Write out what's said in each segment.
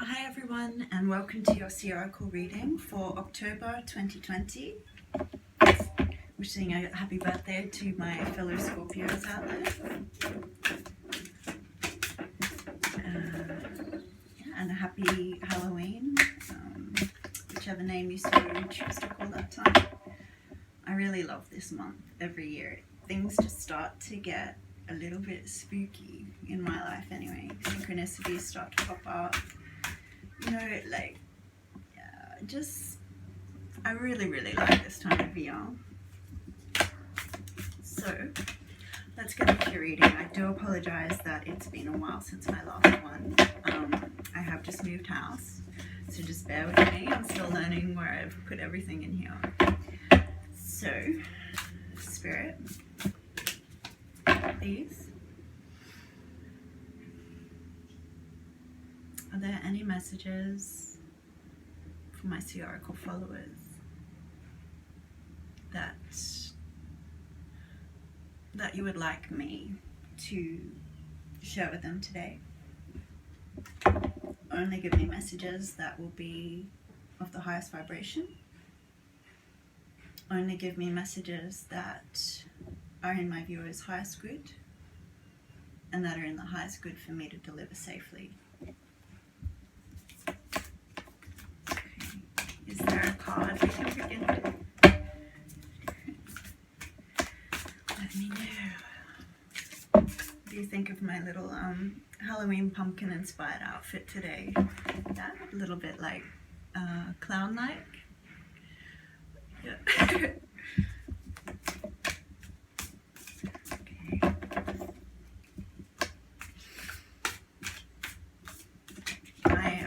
Hi everyone, and welcome to your Sea Oracle reading for October 2020. Wishing a happy birthday to my fellow Scorpios out there. And a happy Halloween, whichever name you so choose to call that time. I really love this month. Every year things just start to get a little bit spooky in my life anyway. Synchronicities start to pop up. You know, like, I really like this time of year. So, let's get into your reading. I do apologise that it's been a while since my last one. I have just moved house, so just bear with me. I'm still learning where I've put everything in here. So, Spirit, please. Are there any messages for my Sea Oracle followers that you would like me to share with them today? Only give me messages that will be of the highest vibration. Only give me messages that are in my viewer's highest good and that are in the highest good for me to deliver safely. Is there a card we can begin with? Let me know. What do you think of my little Halloween pumpkin inspired outfit today? Yeah, a little bit like clown-like. Yeah. Okay.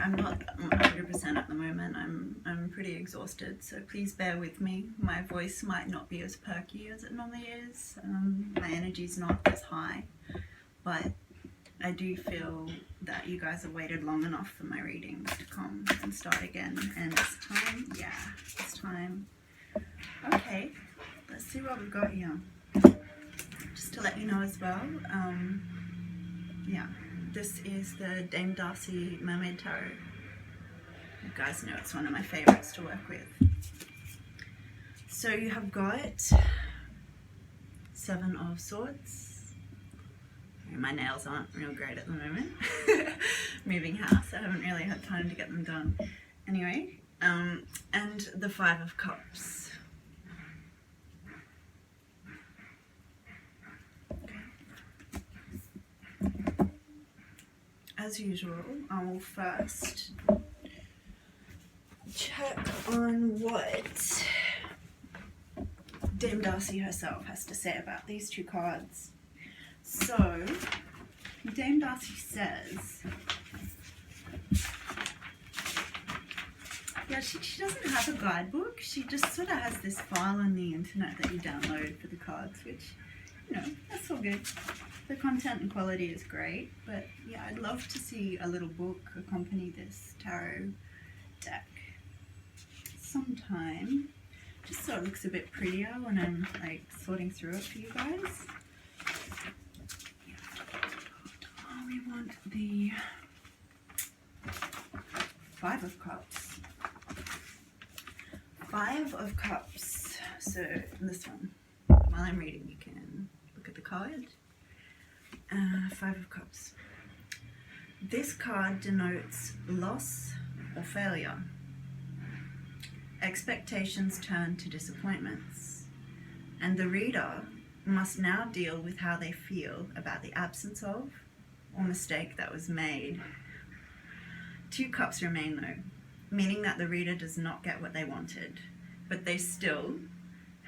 I'm not 100% at the moment. I'm pretty exhausted, so please bear with me. My voice might not be as perky as it normally is. My energy's not as high, but I do feel that you guys have waited long enough for my readings to come and start again, and it's time. Yeah, it's time. Okay, let's see what we've got here. Just to let you know as well, yeah, this is the Dame Darcy Mermaid Tarot. You guys know it's one of my favorites to work with. So you have got Seven of Swords. My nails aren't real great at the moment. Moving house, I haven't really had time to get them done. Anyway, and the Five of Cups. As usual, I will first check on what Dame Darcy herself has to say about these two cards. So, Dame Darcy says, yeah, she doesn't have a guidebook. She just sort of has this file on the internet that you download for the cards, which, you know, that's all good. The content and quality is great, but yeah, I'd love to see a little book accompany this tarot deck sometime, just so it looks a bit prettier when I'm like sorting through it for you guys. Oh, we want the Five of Cups. Five of Cups. So this one, while I'm reading, you can look at the card. Five of Cups. This card denotes loss or failure. Expectations turn to disappointments, and the reader must now deal with how they feel about the absence of or mistake that was made. Two cups remain though, meaning that the reader does not get what they wanted, but they still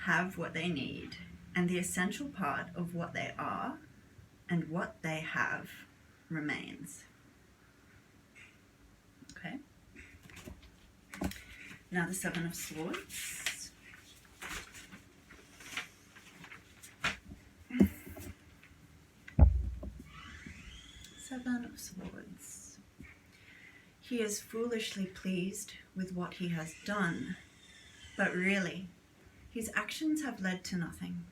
have what they need, and the essential part of what they are and what they have remains. Okay. Now the Seven of Swords. Seven of Swords. He is foolishly pleased with what he has done, but really, his actions have led to nothing.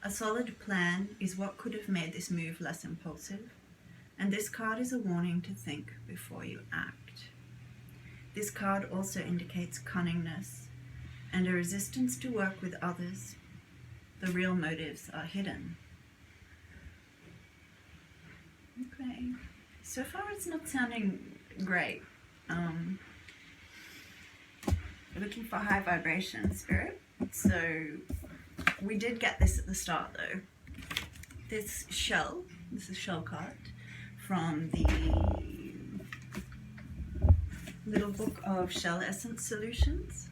A solid plan is what could have made this move less impulsive, And this card is a warning to think before you act. This card also indicates cunningness and a resistance to work with others. The real motives are hidden. Okay, so far it's not sounding great. Looking for high vibration, Spirit. So we did get this at the start though. This is a shell card from the little book of shell essence solutions.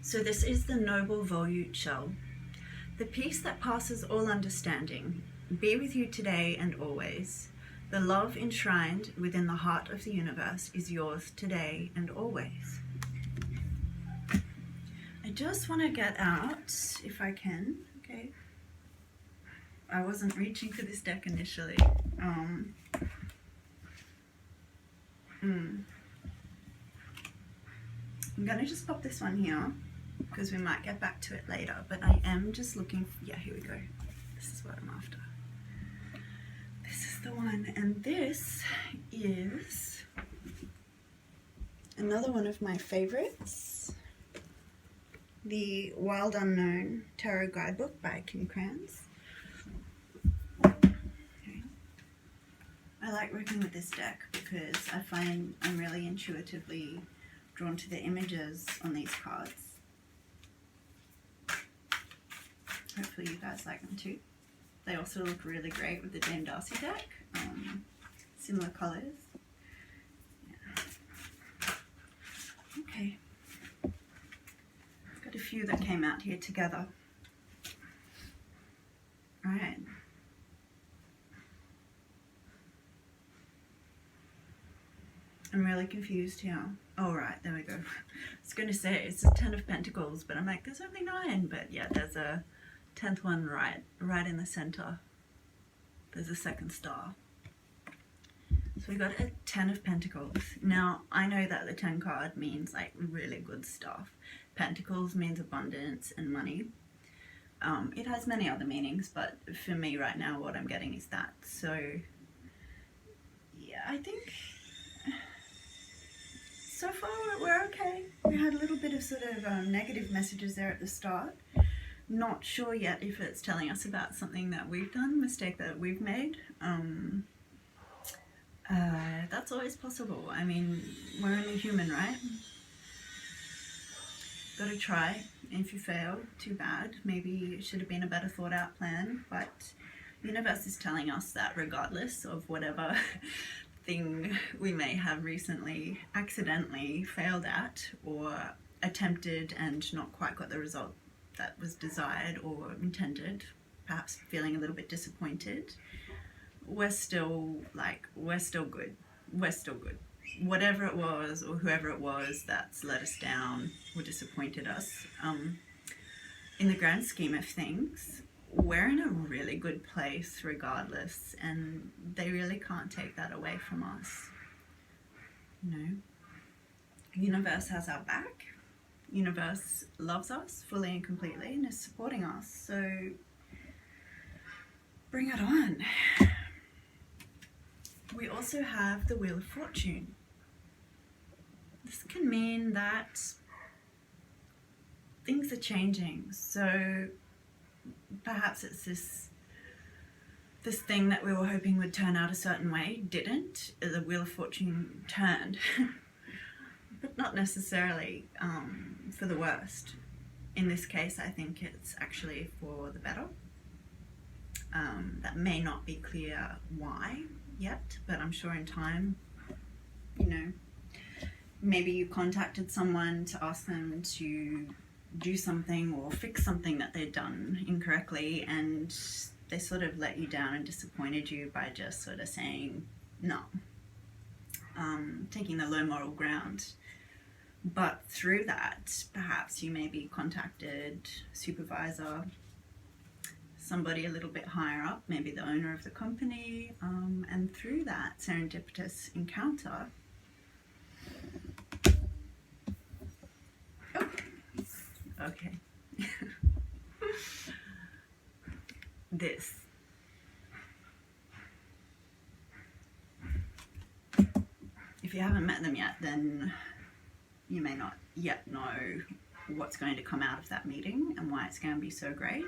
So this is the noble volute shell, the peace that passes all understanding, be with you today and always. The love enshrined within the heart of the universe is yours today and always. I just want to get out, if I can, okay. I wasn't reaching for this deck initially. I'm gonna just pop this one here because we might get back to it later, but I am just looking for, yeah, here we go. This is what I'm after. This is the one, and this is another one of my favorites, the Wild Unknown Tarot Guidebook by Kranz. Okay. I like working with this deck because I find I'm really intuitively drawn to the images on these cards. Hopefully you guys like them too. They also look really great with the Darcy deck. Similar colours. Yeah. Okay. Got a few that came out here together. Alright. I'm really confused here. Oh, right, there we go. I was going to say it's a 10 of Pentacles, but I'm like, there's only 9. But yeah, there's a 10th one right in the center. There's a second star. So we got a 10 of Pentacles. Now, I know that the 10 card means like really good stuff. Pentacles means abundance and money. It has many other meanings, but for me right now, what I'm getting is that. So, yeah, I think so far we're okay. We had a little bit of sort of negative messages there at the start. Not sure yet if it's telling us about something that we've done, a mistake that we've made. That's always possible. I mean, we're only human, right? Gotta try. If you fail, too bad. Maybe it should have been a better thought out plan, but the universe is telling us that regardless of whatever thing we may have recently accidentally failed at or attempted and not quite got the result that was desired or intended, perhaps feeling a little bit disappointed, we're still good. We're still good. Whatever it was or whoever it was that's let us down or disappointed us, in the grand scheme of things, we're in a really good place regardless, and they really can't take that away from us. You know, the universe has our back. Universe loves us fully and completely and is supporting us, so bring it on. We also have the Wheel of Fortune. This can mean that things are changing, so perhaps it's this thing that we were hoping would turn out a certain way didn't. The Wheel of Fortune turned. But not necessarily for the worst. In this case, I think it's actually for the better. That may not be clear why yet, but I'm sure in time, you know, maybe you contacted someone to ask them to do something or fix something that they'd done incorrectly, and they sort of let you down and disappointed you by just sort of saying no, taking the low moral ground. But through that, perhaps you maybe contacted a supervisor, somebody a little bit higher up, maybe the owner of the company, and through that serendipitous encounter, okay, if you haven't met them yet, then you may not yet know what's going to come out of that meeting and why it's going to be so great.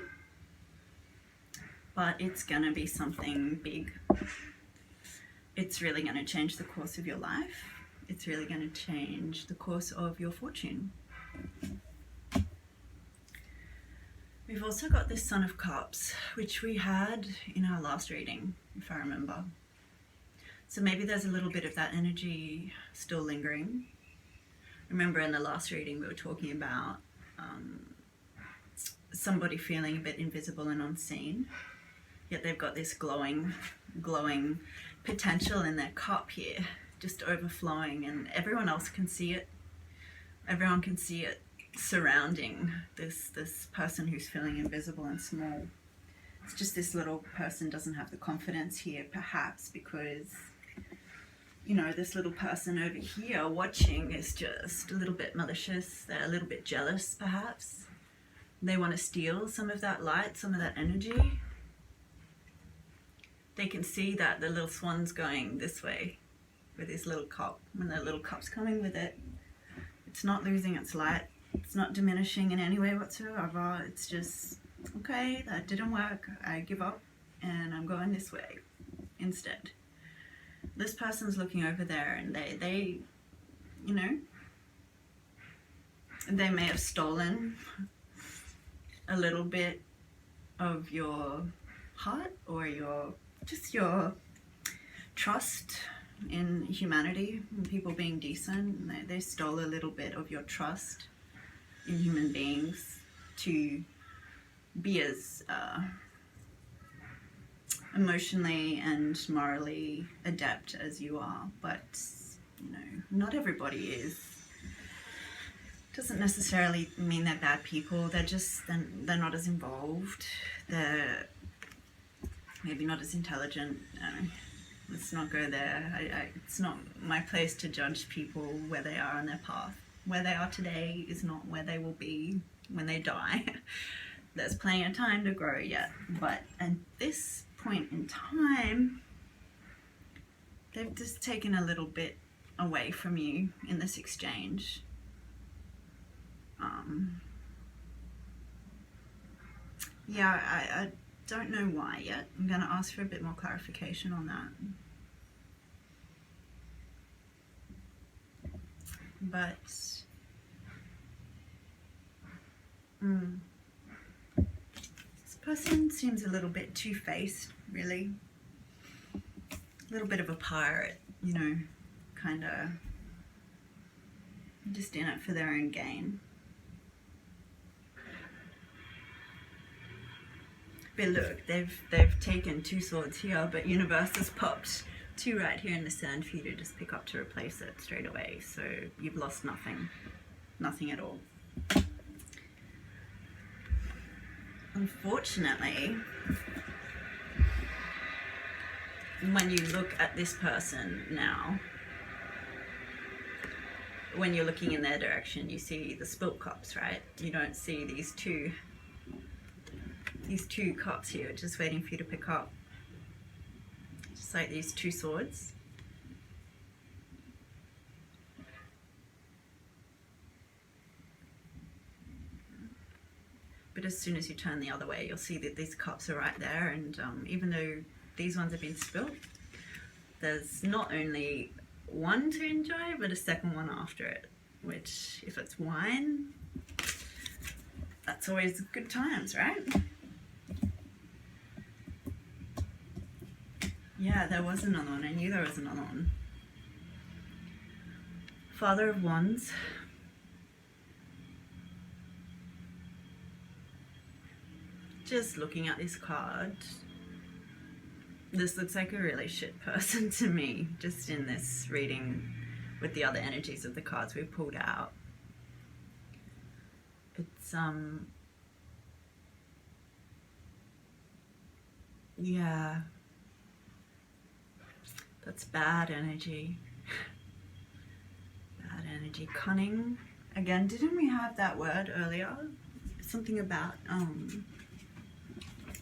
But it's going to be something big. It's really going to change the course of your life. It's really going to change the course of your fortune. We've also got this Son of Cups, which we had in our last reading, if I remember. So maybe there's a little bit of that energy still lingering. Remember in the last reading we were talking about somebody feeling a bit invisible and unseen, yet they've got this glowing potential in their cup here, just overflowing, and everyone else can see it. Everyone can see it surrounding this person who's feeling invisible and small. It's just this little person doesn't have the confidence here, perhaps because, you know, this little person over here watching is just a little bit malicious. They're a little bit jealous, perhaps. They want to steal some of that light, some of that energy. They can see that the little swan's going this way with his little cup. When the little cup's coming with it, it's not losing its light. It's not diminishing in any way whatsoever. It's just, okay, that didn't work. I give up and I'm going this way instead. This person's looking over there and they you know, they may have stolen a little bit of your heart or your trust in humanity and people being decent. They stole a little bit of your trust in human beings to be as emotionally and morally adept as you are. But, you know, not everybody is. Doesn't necessarily mean they're bad people. They're not as involved. They're maybe not as intelligent. Let's not go there. It's not my place to judge people where they are on their path. Where they are today is not where they will be when they die. There's plenty of time to grow yet. But at this point in time, they've just taken a little bit away from you in this exchange. Yeah, I don't know why yet. I'm going to ask for a bit more clarification on that. But this person seems a little bit two-faced, really. A little bit of a pirate, you know, kind of just in it for their own gain. But look, they've taken two swords here, but universe has popped two right here in the sand for you to just pick up to replace it straight away. So you've lost nothing. Nothing at all. Unfortunately, when you look at this person now, when you're looking in their direction, you see the spilt cups, right? You don't see these two cups here just waiting for you to pick up. Just like these two swords. But as soon as you turn the other way, you'll see that these cups are right there, and even though these ones have been spilt, there's not only one to enjoy, but a second one after it, which, if it's wine, that's always good times, right? Yeah, there was another one. I knew there was another one. Father of Wands. Just looking at this card, this looks like a really shit person to me, just in this reading with the other energies of the cards we pulled out. It's, yeah. That's bad energy. Bad energy. Cunning. Again, didn't we have that word earlier? Something about,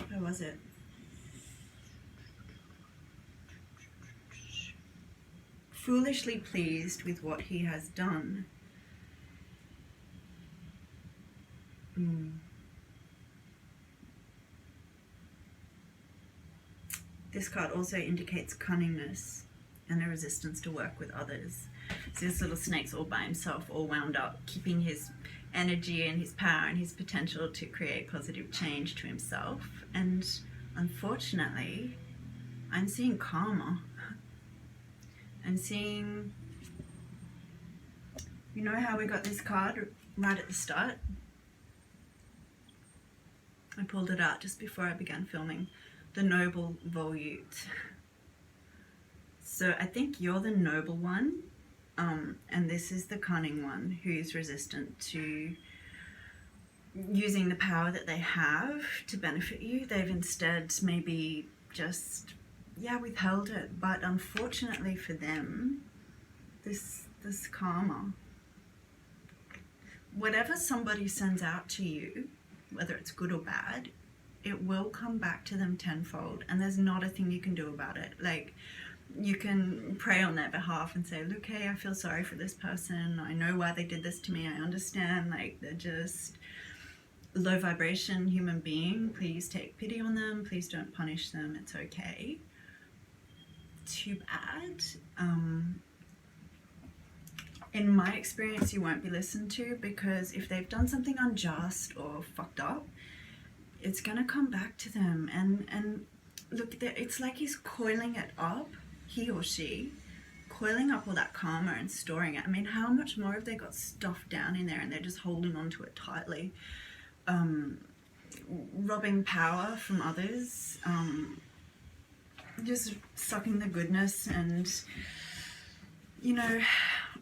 where was it? foolishly pleased with what he has done. This card also indicates cunningness and a resistance to work with others. So this little snake's all by himself, all wound up, keeping his energy and his power and his potential to create positive change to himself. And unfortunately, I'm seeing karma. I'm seeing, you know how we got this card right at the start? I pulled it out just before I began filming. The noble volute. So I think you're the noble one, and this is the cunning one who's resistant to using the power that they have to benefit you. They've instead maybe just, withheld it. But unfortunately for them, this karma, whatever somebody sends out to you, whether it's good or bad, it will come back to them tenfold, and there's not a thing you can do about it. Like, you can pray on their behalf and say, look, hey, I feel sorry for this person. I know why they did this to me. I understand, like, they're just low vibration human being. Please take pity on them. Please don't punish them. It's okay. Too bad. In my experience, you won't be listened to, because if they've done something unjust or fucked up, it's gonna come back to them. And look, it's like he's coiling it up, he or she, coiling up all that karma and storing it. I mean, how much more have they got stuffed down in there and they're just holding on to it tightly? Robbing power from others, just sucking the goodness and, you know,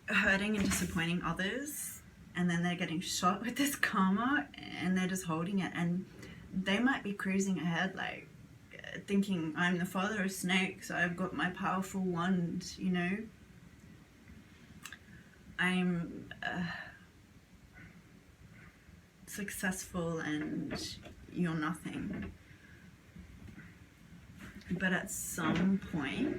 hurting and disappointing others, and then they're getting shot with this karma and they're just holding it. And they might be cruising ahead, like, thinking, I'm the father of snakes, I've got my powerful wand, you know. I'm successful and you're nothing. But at some point,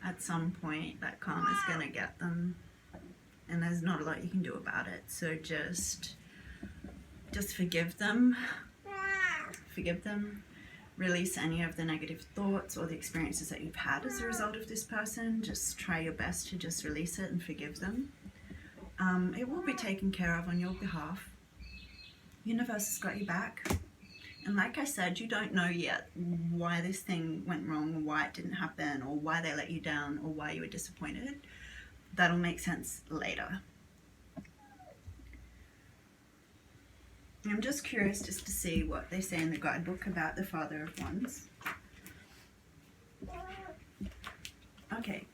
at some point that karma's gonna get them, and there's not a lot you can do about it. So just forgive them. Forgive them. Release any of the negative thoughts or the experiences that you've had as a result of this person. Just try your best to just release it and forgive them. It will be taken care of on your behalf. Universe has got you back. And like I said, you don't know yet why this thing went wrong, or why it didn't happen, or why they let you down, or why you were disappointed. That'll make sense later. I'm just curious just to see what they say in the guidebook about the Father of Wands. Okay.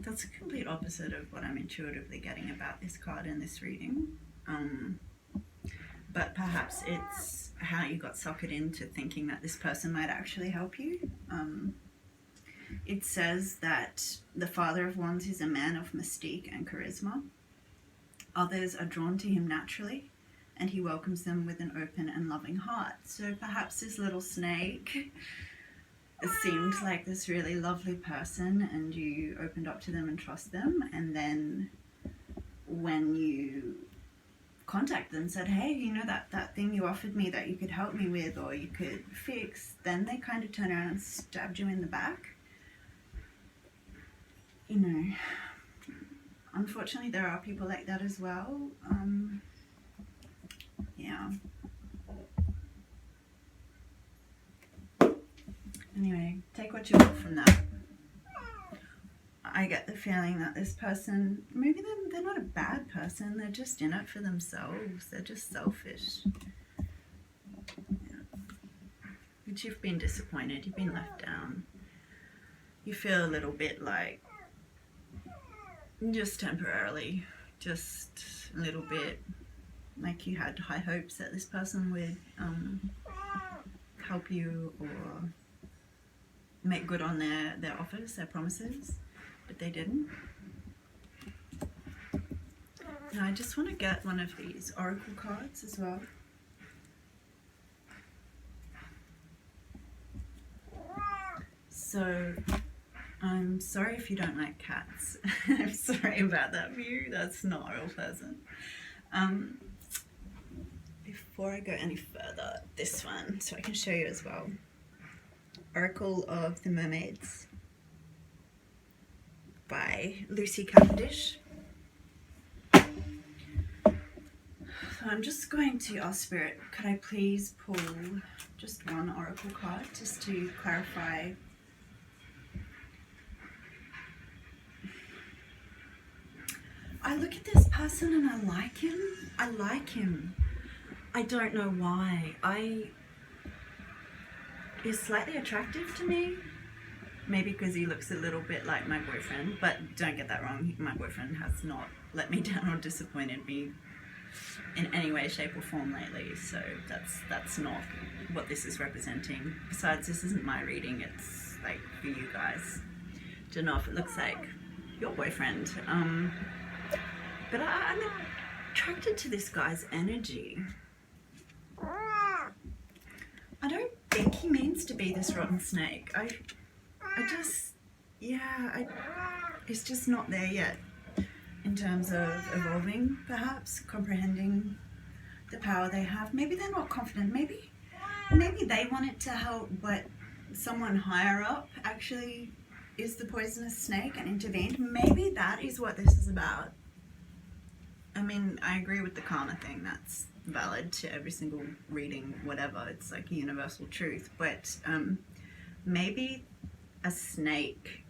That's a complete opposite of what I'm intuitively getting about this card in this reading. But perhaps it's how you got suckered into thinking that this person might actually help you. It says that the Father of Wands is a man of mystique and charisma. Others are drawn to him naturally, and he welcomes them with an open and loving heart. So perhaps this little snake, it seemed like this really lovely person, and you opened up to them and trust them, and then when you contact them, said, hey, you know, that thing you offered me that you could help me with or you could fix, then they kind of turned around and stabbed you in the back. You know, unfortunately there are people like that as well. Yeah. Anyway, take what you want from that. I get the feeling that this person, maybe they're not a bad person, they're just in it for themselves, they're just selfish. Yeah. But you've been disappointed, you've been left down. You feel a little bit like, just temporarily, just a little bit like you had high hopes that this person would help you or make good on their offers, their promises, but they didn't. Now I just want to get one of these oracle cards as well. So I'm sorry if you don't like cats. I'm sorry about that view. That's not real pleasant. Before I go any further, this one, so I can show you as well. Oracle of the Mermaids by Lucy Cavendish. So I'm just going to ask Spirit, could I please pull just one oracle card just to clarify I look at this person and I like him. I like him. I don't know why. He's slightly attractive to me. Maybe because he looks a little bit like my boyfriend, but don't get that wrong. My boyfriend has not let me down or disappointed me in any way, shape or form lately. So that's not what this is representing. Besides, this isn't my reading. It's like for you guys. Don't know if it looks like your boyfriend. But I'm attracted to this guy's energy. I don't think he means to be this rotten snake. He's just not there yet in terms of evolving, perhaps, comprehending the power they have. Maybe they're not confident. Maybe they want it to help, but someone higher up actually is the poisonous snake and intervened. Maybe that is what this is about. I mean, I agree with the karma thing. That's valid to every single reading, whatever. It's like a universal truth. But maybe a snake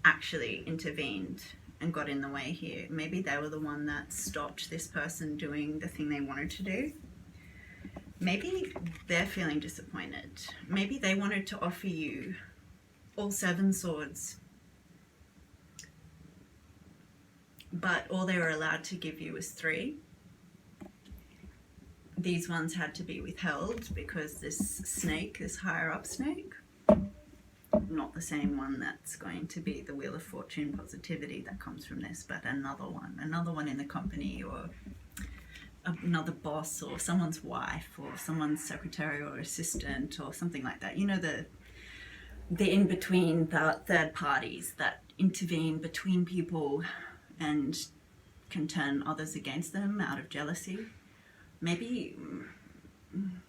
actually intervened and got in the way here. Maybe they were the one that stopped this person doing the thing they wanted to do. Maybe they're feeling disappointed. Maybe they wanted to offer you all 7 swords, but all they were allowed to give you was 3. These ones had to be withheld because this snake, this higher up snake, not the same one that's going to be the Wheel of Fortune positivity that comes from this, but another one in the company, or another boss, or someone's wife, or someone's secretary or assistant, or something like that. You know, the in-between, the third parties that intervene between people and can turn others against them out of jealousy. Maybe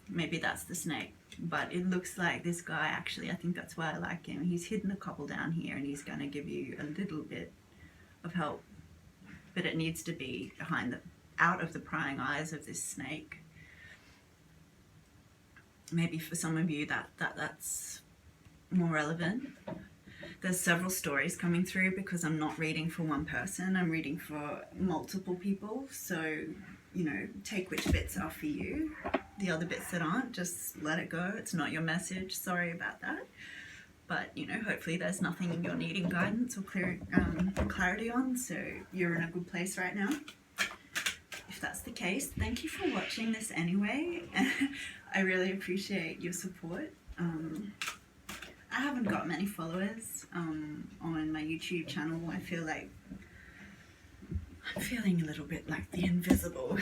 that's the snake, but it looks like this guy actually, I think that's why I like him. He's hidden a couple down here and he's going to give you a little bit of help, but it needs to be out of the prying eyes of this snake. Maybe for some of you that's more relevant. There's several stories coming through because I'm not reading for one person, I'm reading for multiple people. So, you know, take which bits are for you. The other bits that aren't, just let it go. It's not your message. Sorry about that. But, you know, hopefully there's nothing you're needing guidance or clarity on, so you're in a good place right now. If that's the case, thank you for watching this anyway. I really appreciate your support. I haven't got many followers on my YouTube channel. I feel like I'm feeling a little bit like the invisible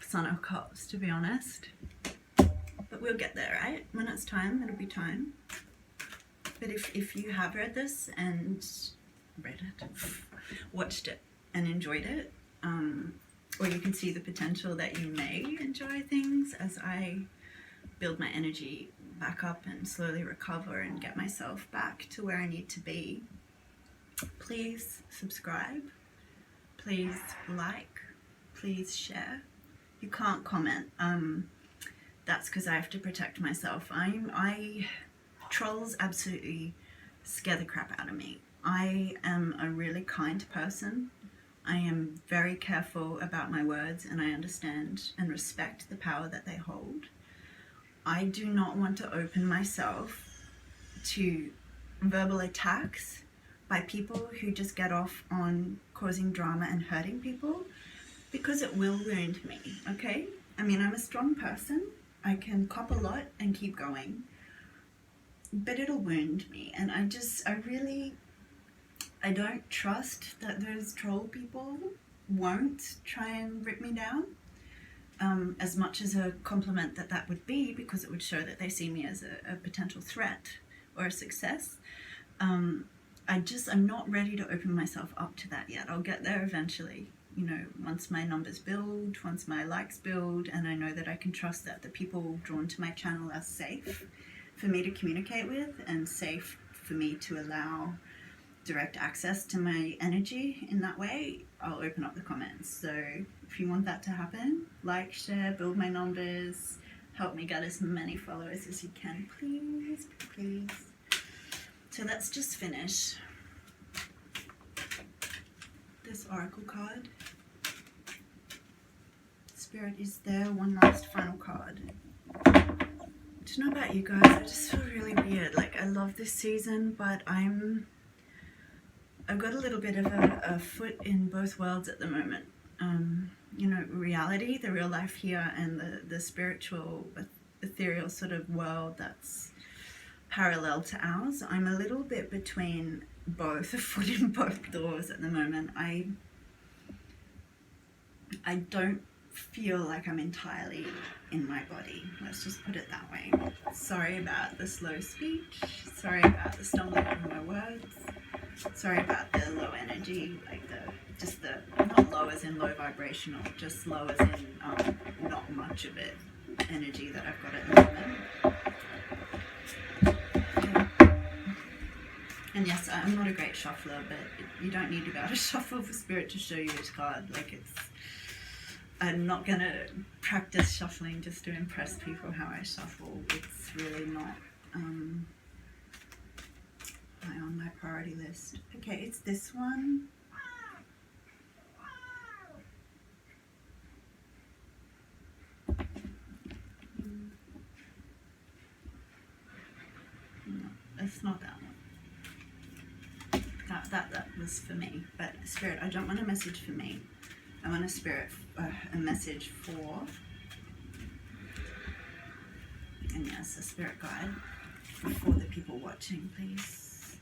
Son of Cups, to be honest. But we'll get there, right? When it's time, it'll be time. But if you have read this and watched it and enjoyed it, or you can see the potential that you may enjoy things as I build my energy back up and slowly recover and get myself back to where I need to be, please subscribe, please like, please share. You can't comment. That's because I have to protect myself. Trolls absolutely scare the crap out of me. I am a really kind person. I am very careful about my words, and I understand and respect the power that they hold. I do not want to open myself to verbal attacks by people who just get off on causing drama and hurting people, because it will wound me, okay? I mean, I'm a strong person. I can cop a lot and keep going. but it'll wound me. And I don't trust that those troll people won't try and rip me down. As much as a compliment that would be, because it would show that they see me as a potential threat or a success. I'm not ready to open myself up to that yet. I'll get there eventually, you know, once my numbers build, once my likes build, and I know that I can trust that the people drawn to my channel are safe for me to communicate with and safe for me to allow direct access to my energy in that way. I'll open up the comments. So if you want that to happen, like, share, build my numbers, help me get as many followers as you can, please, please. So let's just finish this oracle card. Spirit, is there one last final card? I don't know about you guys, I just feel really weird. Like, I love this season, but I've got a little bit of a foot in both worlds at the moment. You know, reality, the real life here, and the spiritual, ethereal sort of world that's parallel to ours. I'm a little bit between both, a foot in both doors at the moment. I don't feel like I'm entirely in my body. Let's just put it that way. Sorry about the slow speech. Sorry about the stumbling over my words. Sorry about the low energy, like not low as in low vibrational, just low as in not much of it energy that I've got at the moment. Okay. And yes, I'm not a great shuffler, but you don't need to be able to shuffle for Spirit to show you each card. Like, I'm not gonna practice shuffling just to impress people how I shuffle. It's really not on my priority list. Okay, it's this one. No, it's not that one. That was for me. But Spirit, I don't want a message for me. I want a message for, and yes, a spirit guide for the people watching, please.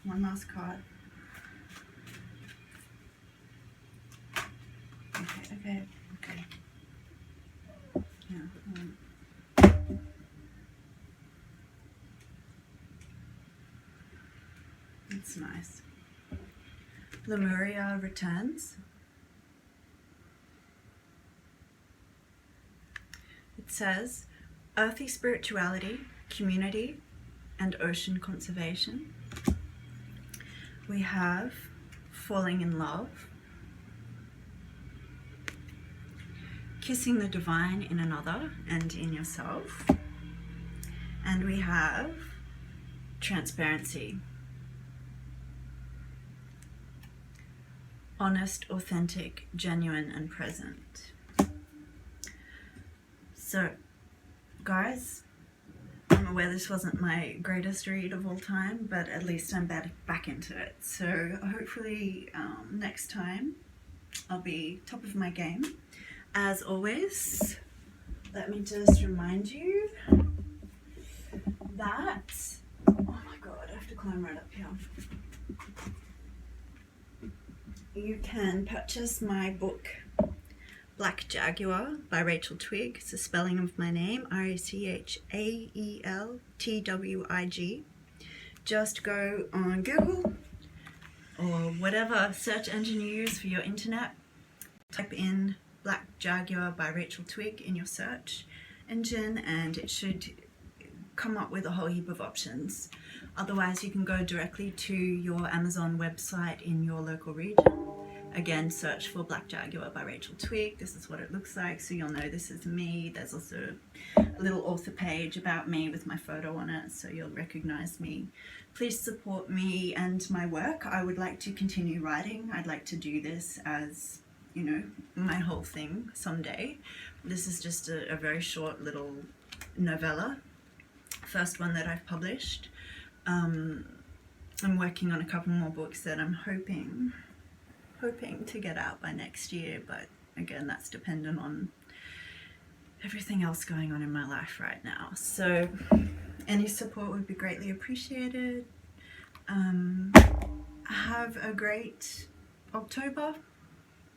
One last card. Okay. Yeah. It's nice. Lemuria returns. It says, earthy spirituality, community, and ocean conservation. We have falling in love, kissing the divine in another and in yourself, and we have transparency, honest, authentic, genuine, and present. So, guys, I'm aware this wasn't my greatest read of all time, but at least I'm back into it. So hopefully next time I'll be top of my game. As always, let me just remind you that, oh my god, I have to climb right up here. You can purchase my book Black Jaguar by Rachel Twig. It's the spelling of my name, RACHAELTWIG. Just go on Google or whatever search engine you use for your internet. Type in Black Jaguar by Rachel Twig in your search engine and it should come up with a whole heap of options. Otherwise, you can go directly to your Amazon website in your local region. Again, search for Black Jaguar by Rachel Twig. This is what it looks like, so you'll know this is me. There's also a little author page about me with my photo on it, so you'll recognize me. Please support me and my work. I would like to continue writing. I'd like to do this as, you know, my whole thing someday. This is just a very short little novella. First one that I've published. I'm working on a couple more books that I'm hoping to get out by next year, but again, that's dependent on everything else going on in my life right now. So Any support would be greatly appreciated. Have a great October.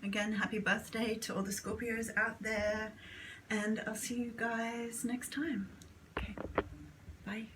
Again, happy birthday to all the Scorpios out there, and I'll see you guys next time. Okay, bye.